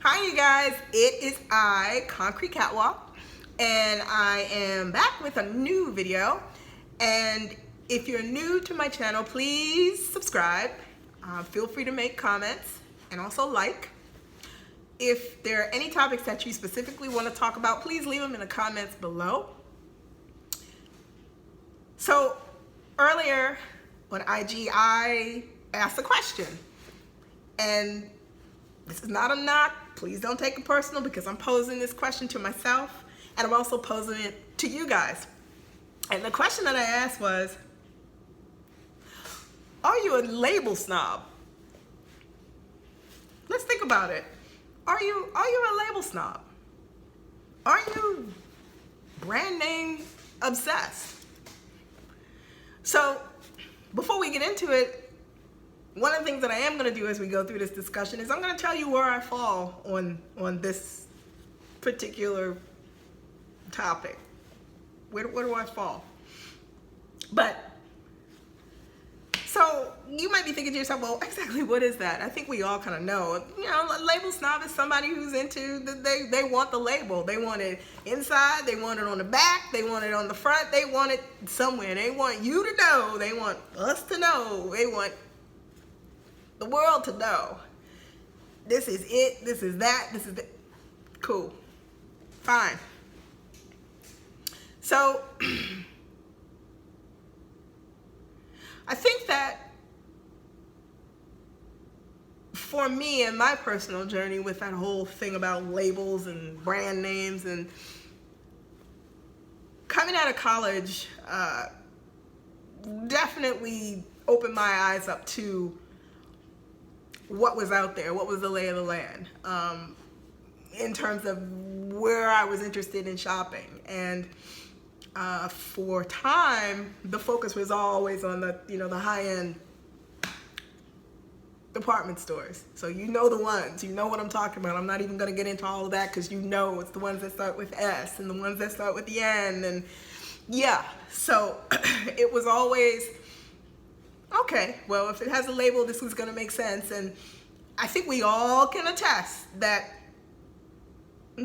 Hi you guys, it is I, Concrete Catwalk, and I am back with a new video. And if you're new to my channel, please subscribe. Feel free to make comments and also like. If there are any topics that you specifically want to talk about, please leave them in the comments below. So earlier on IG, I asked a question, and this is not a knock. Please don't take it personal, because I'm posing this question to myself and I'm also posing it to you guys. And the question that I asked was, are you a label snob? Let's think about it. Are you a label snob? Are you brand name obsessed? So before we get into it, one of the things that I am going to do as we go through this discussion is I'm going to tell you where I fall on this particular topic. Where do I fall? But, so you might be thinking to yourself, well, exactly what is that? I think we all kind of know. You know, a label snob is somebody who's into, they want the label. They want it inside, they want it on the back, they want it on the front, they want it somewhere. They want you to know, they want us to know, they want the world to know. This is it, this is that, this is the, cool, fine. So I think that for me and my personal journey with that whole thing about labels and brand names, and coming out of college definitely opened my eyes up to what was out there, what was the lay of the land, in terms of where I was interested in shopping. And for time, the focus was always on the, you know, the high-end department stores. So you know the ones, you know what I'm talking about. I'm not even going to get into all of that, because you know it's the ones that start with S and the ones that start with the N, and yeah. So it was always, okay, well, if it has a label, this is going to make sense. And I think we all can attest that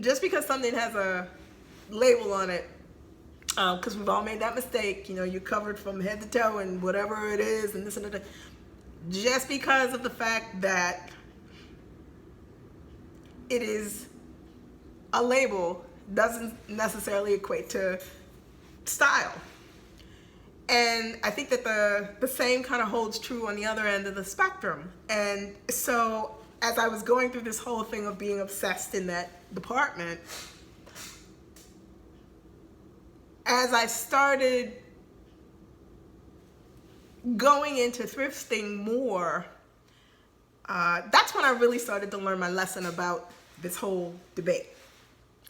just because something has a label on it, because we've all made that mistake, you know, you're covered from head to toe and whatever it is and this and that, just because of the fact that it is a label doesn't necessarily equate to style. And I think that the same kind of holds true on the other end of the spectrum. And so as I was going through this whole thing of being obsessed in that department, as I started going into thrifting more, that's when I really started to learn my lesson about this whole debate.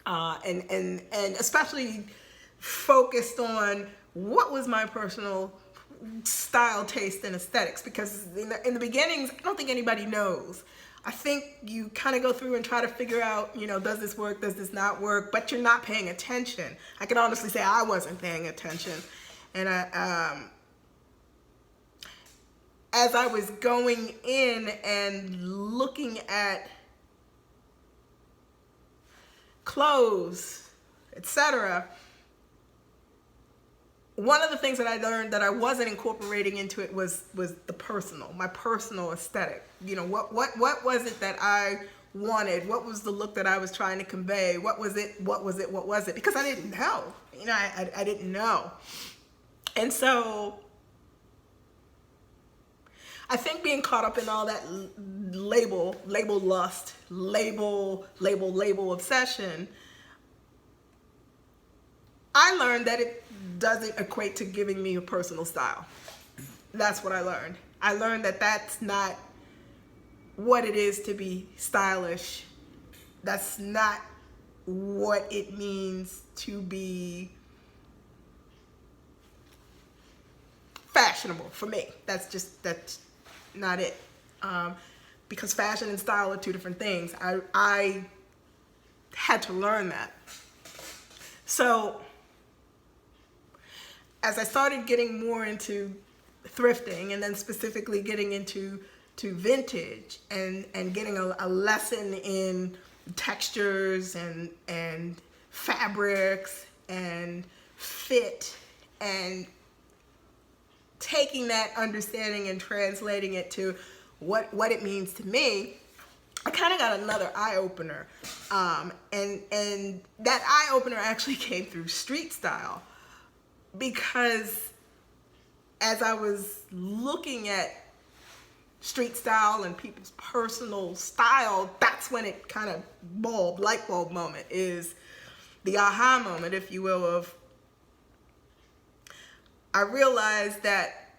And especially focused on what was my personal style, taste, and aesthetics. Because in the beginnings, I don't think anybody knows. I think you kind of go through and try to figure out, you know, does this work, does this not work, but you're not paying attention. I can honestly say I wasn't paying attention. And as I was going in and looking at clothes, etc., one of the things that I learned that I wasn't incorporating into it was the personal, my personal aesthetic. You know, what was it that I wanted? What was the look that I was trying to convey? What was it? Because I didn't know. You know, I didn't know. And so I think being caught up in all that label lust, label obsession, I learned that it doesn't equate to giving me a personal style. That's what I learned. I learned that that's not what it is to be stylish. That's not what it means to be fashionable for me. That's not it. Because fashion and style are two different things. I had to learn that. So as I started getting more into thrifting, and then specifically getting into vintage and getting a lesson in textures and fabrics and fit, and taking that understanding and translating it to what it means to me, I kind of got another eye-opener. And that eye-opener actually came through street style, because as I was looking at street style and people's personal style, that's when it kind of light bulb moment, is the aha moment, if you will, of I realized that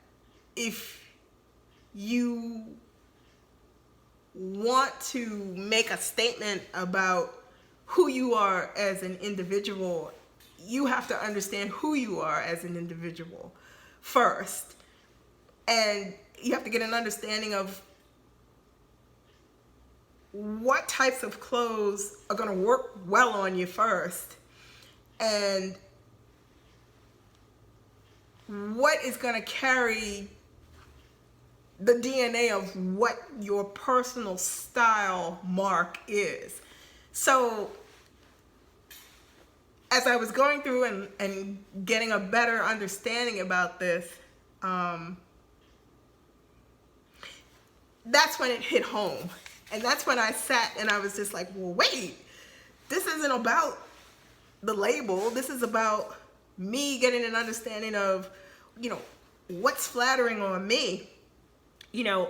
if you want to make a statement about who you are as an individual, you have to understand who you are as an individual first. And you have to get an understanding of what types of clothes are going to work well on you first, and what is going to carry the DNA of what your personal style mark is. So as I was going through and getting a better understanding about this, that's when it hit home. And that's when I sat and I was just like, well, wait, this isn't about the label. This is about me getting an understanding of, what's flattering on me. Am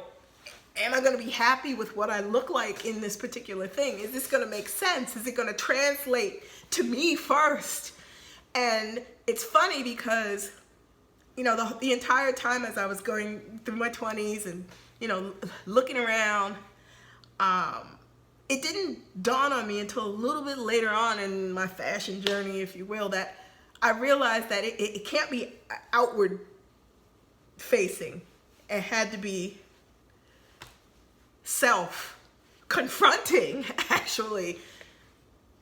I going to be happy with what I look like in this particular thing? Is this going to make sense? Is it going to translate to me first? And it's funny because, the entire time as I was going through my 20s and, looking around, it didn't dawn on me until a little bit later on in my fashion journey, if you will, that I realized that it can't be outward facing. It had to be self-confronting, actually.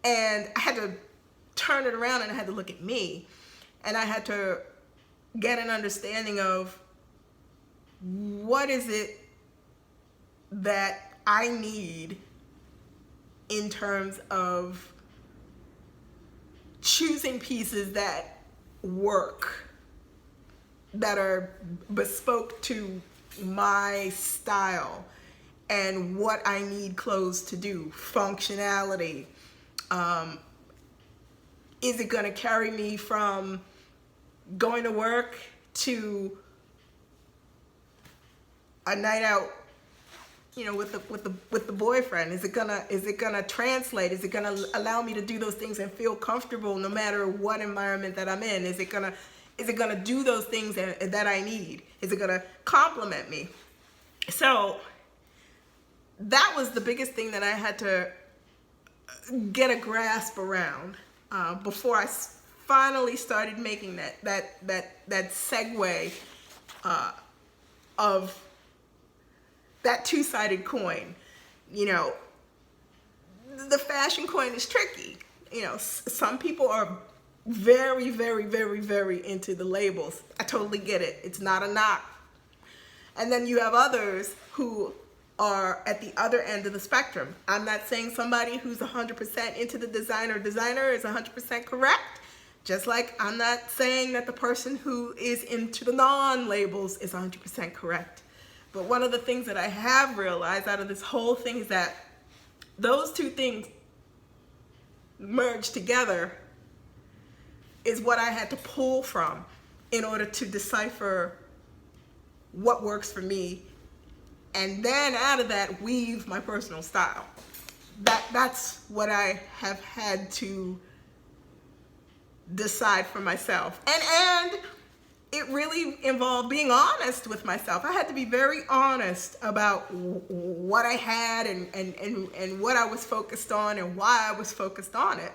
And I had to turn it around and I had to look at me. And I had to get an understanding of what is it that I need in terms of choosing pieces that work, that are bespoke to my style, and what I need clothes to do, functionality. Is it going to carry me from going to work to a night out, with the boyfriend? Is it gonna translate? Is it gonna allow me to do those things and feel comfortable no matter what environment that I'm in? Is it gonna do those things that I need? Is it gonna complement me? So that was the biggest thing that I had to get a grasp around before I finally started making that segue of that two-sided coin. The fashion coin is tricky. Some people are very, very, very, very into the labels. I totally get it. It's not a knock. And then you have others who are at the other end of the spectrum. I'm not saying somebody who's 100% into the designer is 100% correct. Just like I'm not saying that the person who is into the non-labels is 100% correct. But one of the things that I have realized out of this whole thing is that those two things merged together is what I had to pull from in order to decipher what works for me, and then out of that weave my personal style. That's what I have had to decide for myself. And it really involved being honest with myself. I had to be very honest about what I had and what I was focused on and why I was focused on it.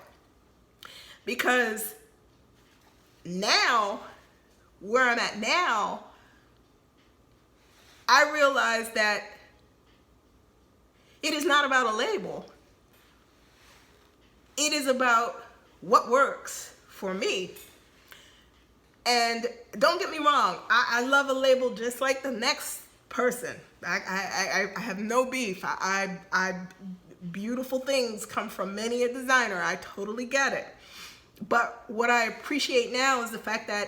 Because now, where I'm at now, I realize that it is not about a label. It is about what works for me. And don't get me wrong, I love a label just like the next person. I have no beef. I beautiful things come from many a designer. I totally get it. But what I appreciate now is the fact that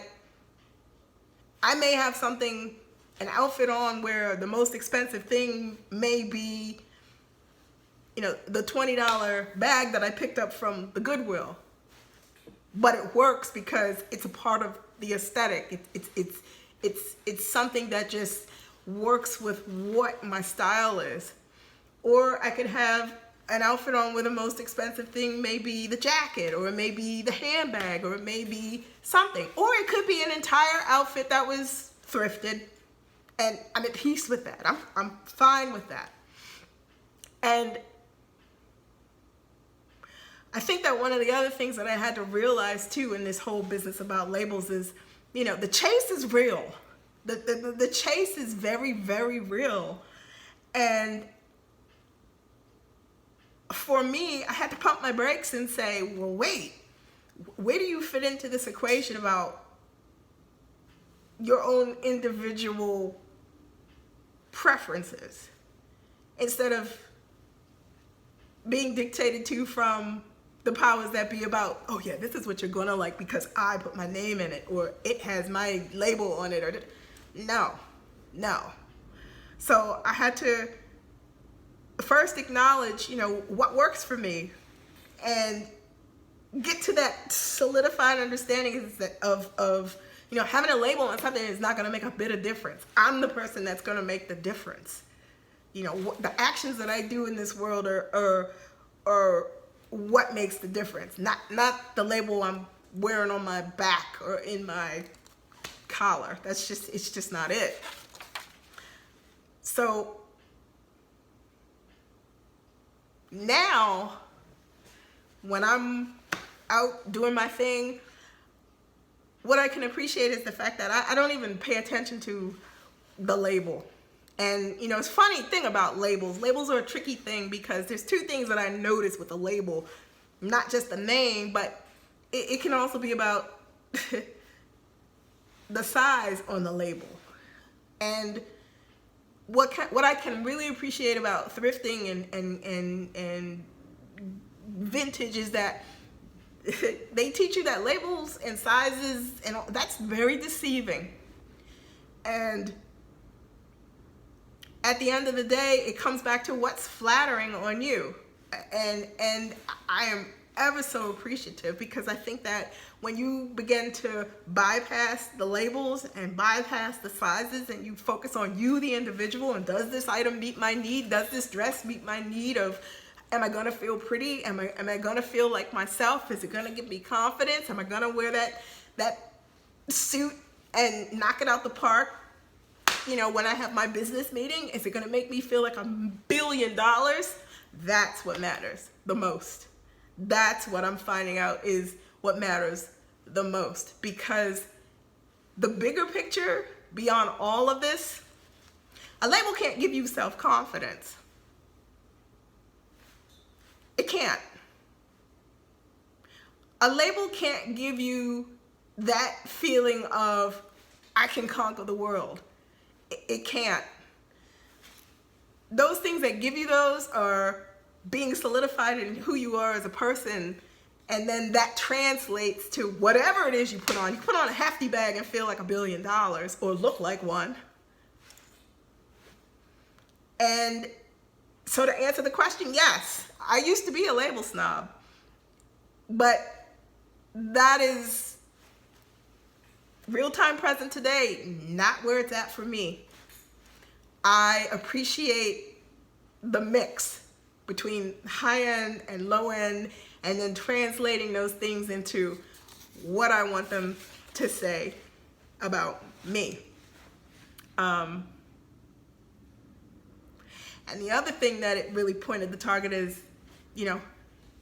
I may have something, an outfit on where the most expensive thing may be, you know, the $20 bag that I picked up from the Goodwill. But it works because it's a part of the aesthetic. It's something that just works with what my style is. Or I could have an outfit on where the most expensive thing may be the jacket, or it may be the handbag, or it may be something. Or it could be an entire outfit that was thrifted, and I'm at peace with that. I'm fine with that. And I think that one of the other things that I had to realize too in this whole business about labels is, you know, the chase is real. The chase is very, very real. And for me, I had to pump my brakes and say, well, wait, where do you fit into this equation about your own individual preferences instead of being dictated to from the powers that be about, oh yeah, this is what you're gonna like because I put my name in it, or it has my label on it, or no. So I had to first acknowledge, you know, what works for me, and get to that solidified understanding is that of you know, having a label on something is not going to make a bit of difference. I'm the person that's going to make the difference. You know, the actions that I do in this world are what makes the difference, not the label I'm wearing on my back or in my collar. It's just not it. So now, when I'm out doing my thing, what I can appreciate is the fact that I don't even pay attention to the label. And, you know, it's a funny thing about labels. Labels are a tricky thing because there's two things that I notice with a label. Not just the name, but it can also be about the size on the label. And what I can really appreciate about thrifting and vintage is that they teach you that labels and sizes, and that's very deceiving. And at the end of the day, it comes back to what's flattering on you. And I am ever so appreciative, because I think that when you begin to bypass the labels and bypass the sizes, and you focus on you, the individual, and does this item meet my need? Does this dress meet my need of, am I gonna feel pretty? Am I gonna feel like myself? Is it gonna give me confidence? Am I gonna wear that suit and knock it out the park, you know, when I have my business meeting? Is it gonna make me feel like $1 billion? That's what matters the most. That's what I'm finding out is what matters the most, because the bigger picture beyond all of this, a label can't give you self-confidence. It can't. A label can't give you that feeling of, I can conquer the world. It can't. Those things that give you those are being solidified in who you are as a person, and then that translates to whatever it is you put on. You put on a hefty bag and feel like $1 billion, or look like one. And so to answer the question, yes, I used to be a label snob, but that is real time present today, not where it's at for me. I appreciate the mix between high end and low end, and then translating those things into what I want them to say about me. And the other thing that it really pointed the target is, you know,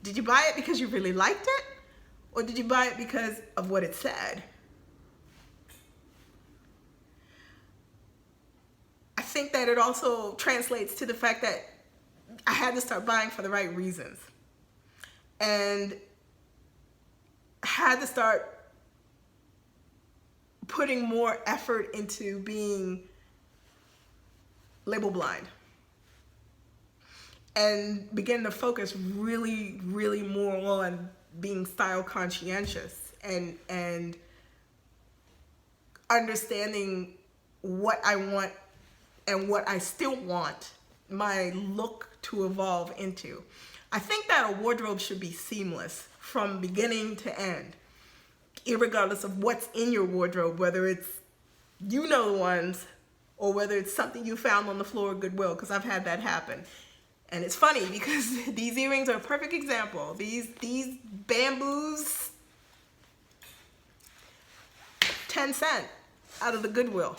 did you buy it because you really liked it? Or did you buy it because of what it said? I think that it also translates to the fact that I had to start buying for the right reasons, and had to start putting more effort into being label blind. and begin to focus really, really more on being style conscientious and understanding what I want and what I still want my look to evolve into. I think that a wardrobe should be seamless from beginning to end, irregardless of what's in your wardrobe, whether it's you know the ones or whether it's something you found on the floor of Goodwill, because I've had that happen. And it's funny because these earrings are a perfect example. These bamboos, 10 cents out of the Goodwill.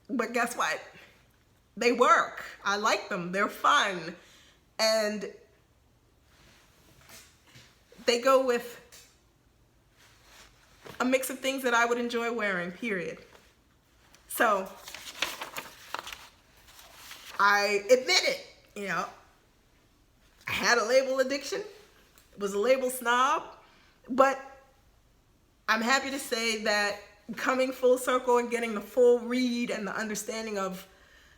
But guess what? They work. I like them. They're fun. And they go with a mix of things that I would enjoy wearing, period. So I admit it, you know, I had a label addiction, was a label snob, but I'm happy to say that coming full circle and getting the full read and the understanding of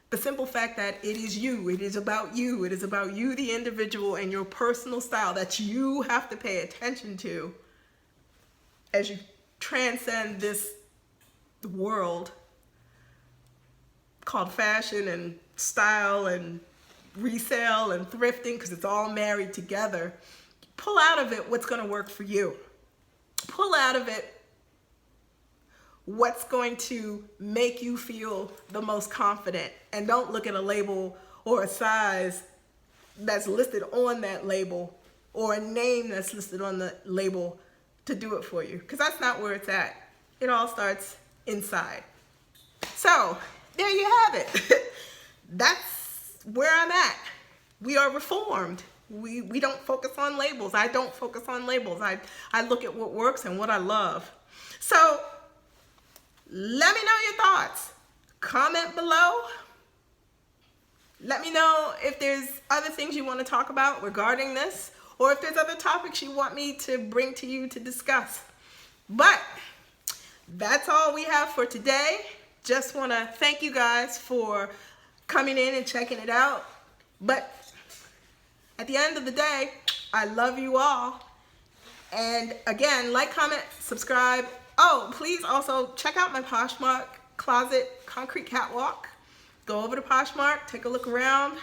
the simple fact that it is you, it is about you, it is about you, the individual, and your personal style that you have to pay attention to as you transcend this world called fashion and style and resale and thrifting, because it's all married together. Pull out of it what's going to work for you. Pull out of it what's going to make you feel the most confident, and don't look at a label or a size that's listed on that label or a name that's listed on the label to do it for you, because that's not where it's at. It all starts inside. So there you have it. That's where I'm at. We are reformed. We don't focus on labels. I don't focus on labels. I look at what works and what I love. So let me know your thoughts. Comment below. Let me know if there's other things you want to talk about regarding this, or if there's other topics you want me to bring to you to discuss. But that's all we have for today. Just want to thank you guys for coming in and checking it out. But at the end of the day, I love you all. And again, like, comment, subscribe. Oh, please also check out my Poshmark closet concrete catwalk. Go over to Poshmark, take a look around.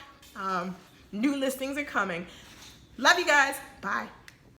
New listings are coming. Love you guys. Bye.